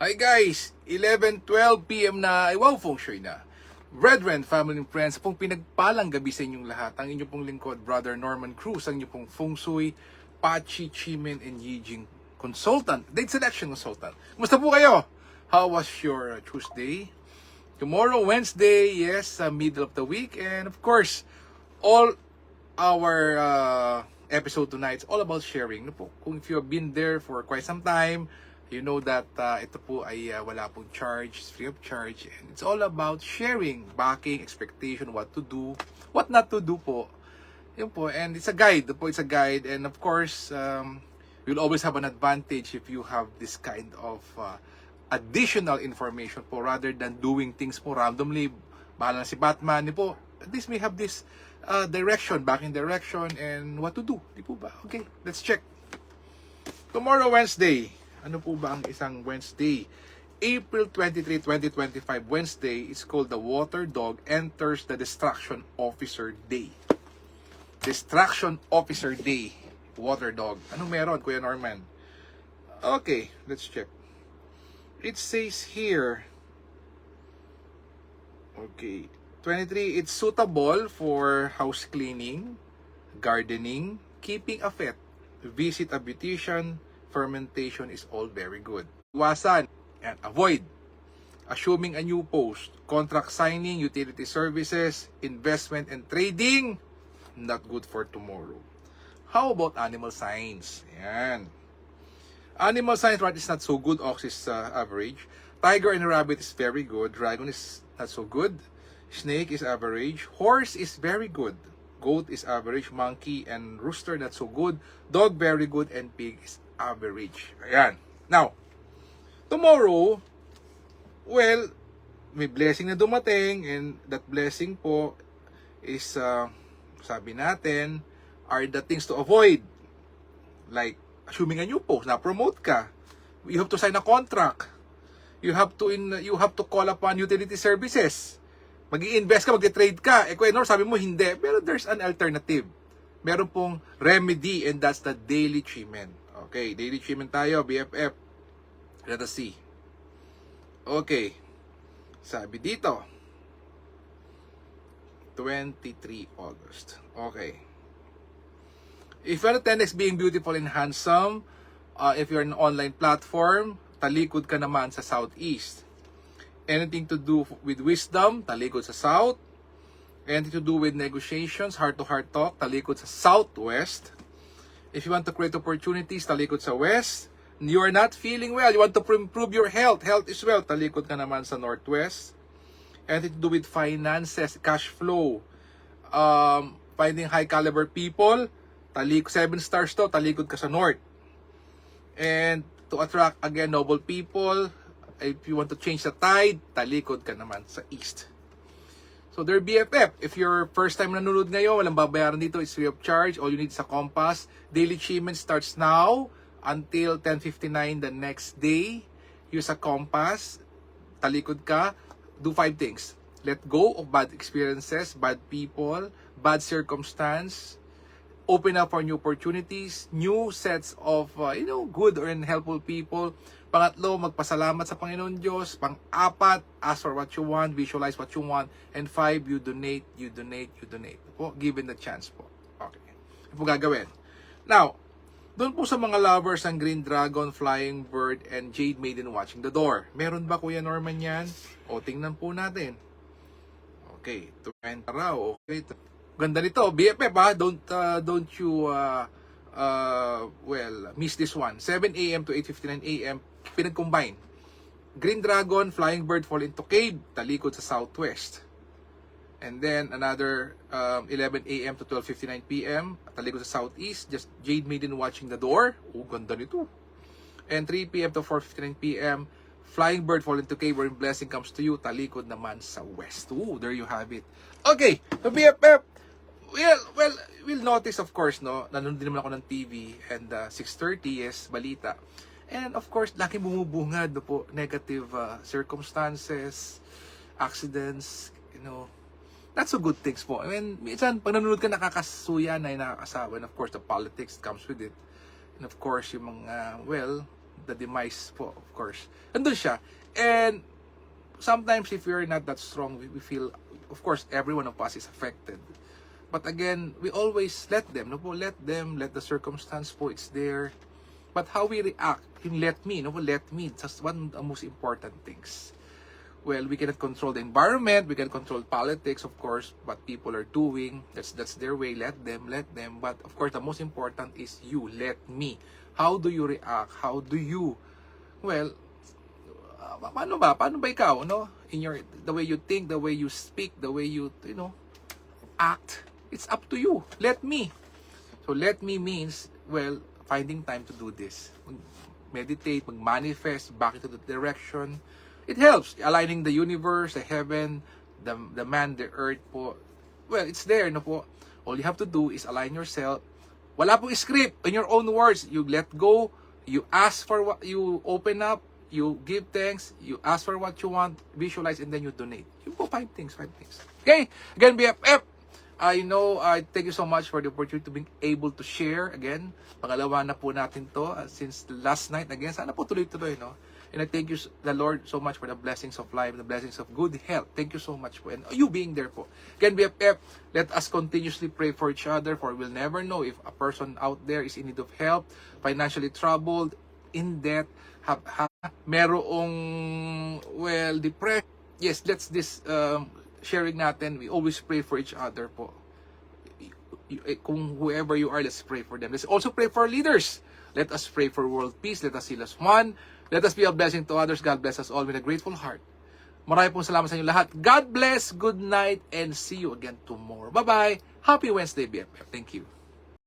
Hi guys! 11:12 PM na, ay wow, feng shui na. Brethren, family and friends, pong pinagpalang gabi sa inyong lahat. Ang inyong pong lingkod, Brother Norman Cruz, ang inyong pong feng shui, Pachi, Chimen, and Yijing consultant, date selection consultant. Kumusta po kayo? How was your Tuesday? Tomorrow, Wednesday, yes, middle of the week. And of course, all our episode tonight is all about sharing. No po? Kung if you have been there for quite some time, you know that ito po ay wala pong charge, it's free of charge. And it's all about sharing, backing, expectation, what to do, what not to do po. Yun po. And it's a guide. Po, it's a guide. And of course, you'll always have an advantage if you have this kind of additional information po rather than doing things po randomly. Bahala na si Batman. Di po, at least may have this direction, backing direction, and what to do. Di po ba? Okay, let's check. Tomorrow, Wednesday. Ano po ba ang isang Wednesday? April 23, 2025, Wednesday is called the Water Dog Enters the Distraction Officer Day. Distraction Officer Day. Water Dog. Anong meron, Kuya Norman? Okay, let's check. It says here, okay, 23, it's suitable for house cleaning, gardening, keeping a pet, visit a beautician, fermentation is all very good. Iwasan and avoid assuming a new post, contract signing, utility services, investment and trading, not good for tomorrow. How about animal signs? Yan. Animal signs, rat is not so good, ox is average. Tiger and rabbit is very good. Dragon is not so good. Snake is average. Horse is very good. Goat is average. Monkey and rooster not so good. Dog very good. And pig is average. Ayan. Now, tomorrow, well, may blessing na dumating, and that blessing po is, sabi natin, are the things to avoid. Like, assuming a new post, na-promote ka, you have to sign a contract. You have to call upon utility services. Mag-i-invest ka, mag-trade ka. Eh, Kuya Nor, sabi mo hindi. Pero there's an alternative. Meron pong remedy, and that's the daily treatment. Okay, daily treatment tayo, BFF. Let us see. Okay. Sabi dito, 23 August. Okay. If you attend as being beautiful and handsome, if you're an online platform, talikod ka naman sa southeast. Anything to do with wisdom, talikod sa south. Anything to do with negotiations, heart-to-heart talk, talikod sa southwest. If you want to create opportunities, talikod sa west. You are not feeling well, you want to improve your health, health is wealth, talikod ka naman sa northwest. Anything to do with finances, cash flow, finding high caliber people, talikod 7 stars to, talikod ka sa north. And to attract again noble people, if you want to change the tide, talikod ka naman sa east. So their BFF, if you're first time nanonood ngayon, walang babayaran dito, it's free of charge. All you need is a compass. Daily achievement starts now until 10:59 the next day. Use a compass, talikod ka, do 5 things. Let go of bad experiences, bad people, bad circumstance. Open up for new opportunities, new sets of good or helpful people. Pangatlo, magpasalamat sa Panginoon Diyos. Pang-apat, ask for what you want, visualize what you want. And 5, you donate. Po, given the chance po. Okay. Ito po gagawin. Now, doon po sa mga lovers ng Green Dragon, Flying Bird, and Jade Maiden watching the door. Meron ba Kuya Norman yan? O, tingnan po natin. Okay. 20 raw. Okay. Ganda nito. BFF ha. Don't you miss this one. 7 a.m. to 8:59 a.m. Pinag-combine. Green Dragon, Flying Bird fall into cave, talikod sa southwest. And then another 11 a.m. to 12:59 p.m. talikod sa southeast, just Jade Maiden watching the door. Oh, ganda nito. And 3 p.m. to 4:59 p.m. Flying Bird fall into cave wherein blessing comes to you, talikod naman sa west. Oh, there you have it. Okay, the BFF. Well, we'll notice of course, no, nanonood din naman ako ng TV, and 6:30 is balita. And of course, laki bumubungad po, negative circumstances, accidents, not so good things po. I mean, minsan, pag nanonood ka, nakakasuya na, nakakasawa. And of course, the politics comes with it. And of course, yung mga, the demise po, of course. Andun siya. And sometimes if we're not that strong, we feel, of course, every one of us is affected. But again, we always let them, no po, let the circumstance po, it's there. But how we react, yung let me, no po, let me, that's one of the most important things. Well, we cannot control the environment, we can control politics, of course, what people are doing, that's their way, let them, but of course, the most important is you, let me. How do you react? How do you, well, paano ba ikaw, no? The way you think, the way you speak, the way you act, it's up to you. Let me. So let me means, well, finding time to do this. Meditate, mag-manifest, back into the direction. It helps. Aligning the universe, the heaven, the man, the earth po. Well, it's there, no po. All you have to do is align yourself. Wala pong script. In your own words, you let go, you ask for what, you open up, you give thanks, you ask for what you want, visualize, and then you donate. Yung po, 5 things. Okay? Again, BFF, I know, I thank you so much for the opportunity to be able to share. Again, pangalawa na po natin to since last night. Again, sana po tuloy-tuloy, no? And I thank you, the Lord, so much for the blessings of life, the blessings of good health. Thank you so much po. And you being there po. Again, BFF, let us continuously pray for each other, for we'll never know if a person out there is in need of help, financially troubled, in debt, merong, well, depression. Yes, let's this sharing natin, we always pray for each other po. Kung whoever you are, let's pray for them. Let's also pray for leaders. Let us pray for world peace. Let us seal as one. Let us be a blessing to others. God bless us all with a grateful heart. Maraming pong salamat sa inyo lahat. God bless, good night, and see you again tomorrow. Bye-bye. Happy Wednesday, BFF. Thank you.